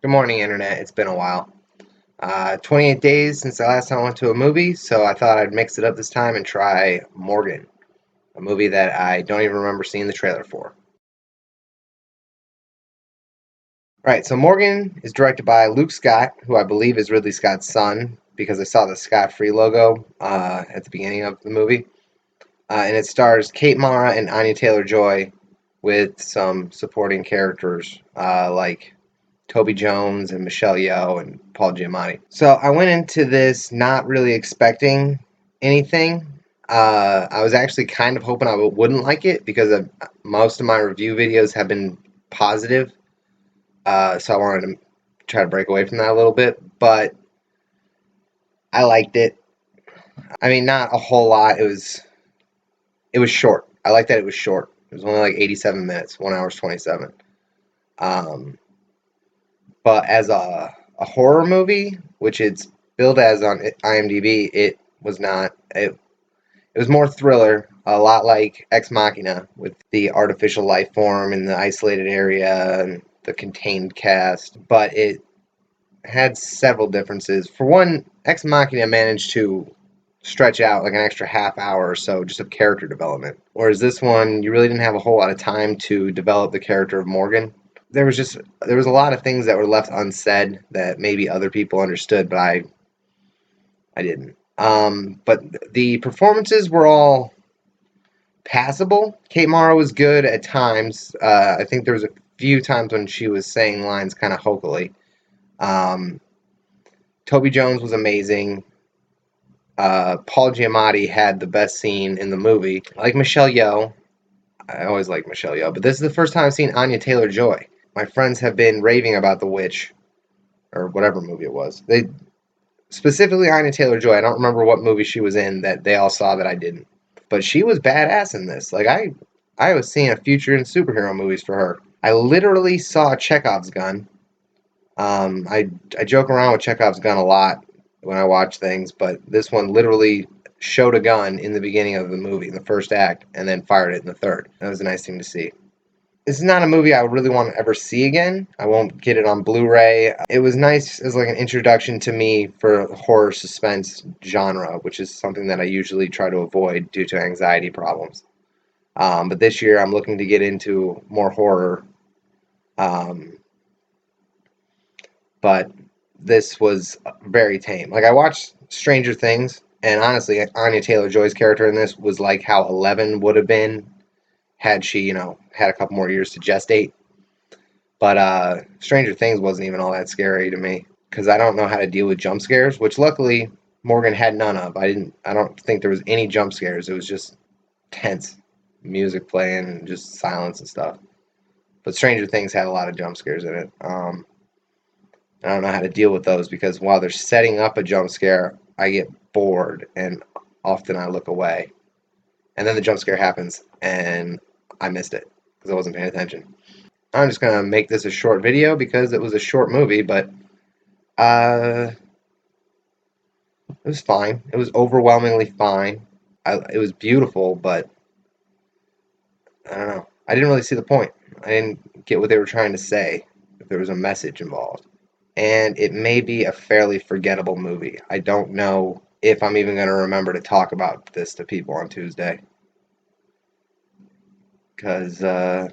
Good morning, Internet. It's been a while. 28 days since the last time I went to a movie, so I thought I'd mix it up this time and try Morgan, a movie that I don't even remember seeing the trailer for. Right, so Morgan is directed by Luke Scott, who I believe is Ridley Scott's son, because I saw the Scott Free logo at the beginning of the movie. And it stars Kate Mara and Anya Taylor-Joy with some supporting characters like Toby Jones and Michelle Yeoh and Paul Giamatti. So I went into this not really expecting anything. I was actually kind of hoping I wouldn't like it because most of my review videos have been positive. So I wanted to try to break away from that a little bit, but I liked it. I mean, not a whole lot. It was short. I like that it was short. It was only like 87 minutes, 1 hour 27. Um, but as a horror movie, which it's billed as on IMDb, it was not. It was more thriller, a lot like Ex Machina, with the artificial life form in the isolated area and the contained cast. But it had several differences. For one, Ex Machina managed to stretch out like an extra half hour or so just of character development. Whereas this one, you really didn't have a whole lot of time to develop the character of Morgan. There was a lot of things that were left unsaid that maybe other people understood, but I didn't. But the performances were all passable. Kate Mara was good at times. I think there was a few times when she was saying lines kind of hokily. Um, Toby Jones was amazing. Paul Giamatti had the best scene in the movie. I like Michelle Yeoh. I always like Michelle Yeoh, but this is the first time I've seen Anya Taylor-Joy. My friends have been raving about The Witch or whatever movie it was. They specifically Anya Taylor-Joy. I don't remember what movie she was in that they all saw that I didn't. But she was badass in this. Like I was seeing a future in superhero movies for her. I literally saw Chekhov's gun. I joke around with Chekhov's gun a lot when I watch things, but this one literally showed a gun in the beginning of the movie, in the first act, and then fired it in the third. That was a nice thing to see. This is not a movie I would really want to ever see again. I won't get it on Blu-ray. It was nice as like an introduction to me for horror suspense genre, which is something that I usually try to avoid due to anxiety problems. But this year I'm looking to get into more horror. Um, but this was very tame. Like I watched Stranger Things, and honestly, Anya Taylor-Joy's character in this was like how Eleven would have been had she, had a couple more years to gestate. But Stranger Things wasn't even all that scary to me because I don't know how to deal with jump scares, which luckily Morgan had none of. I don't think there was any jump scares. It was just tense music playing and just silence and stuff. But Stranger Things had a lot of jump scares in it. I don't know how to deal with those because while they're setting up a jump scare, I get bored and often I look away. And then the jump scare happens and I missed it because I wasn't paying attention. I'm just gonna make this a short video because it was a short movie, but uh, it was fine. It was overwhelmingly fine. It was beautiful, but I don't know. I didn't really see the point. I didn't get what they were trying to say. If there was a message involved, and it may be a fairly forgettable movie. I don't know if I'm even going to remember to talk about this to people on Tuesday because I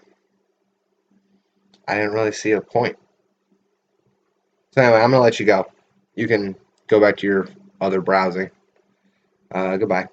didn't really see a point. So anyway, I'm gonna let you go. You can go back to your other browsing. Goodbye.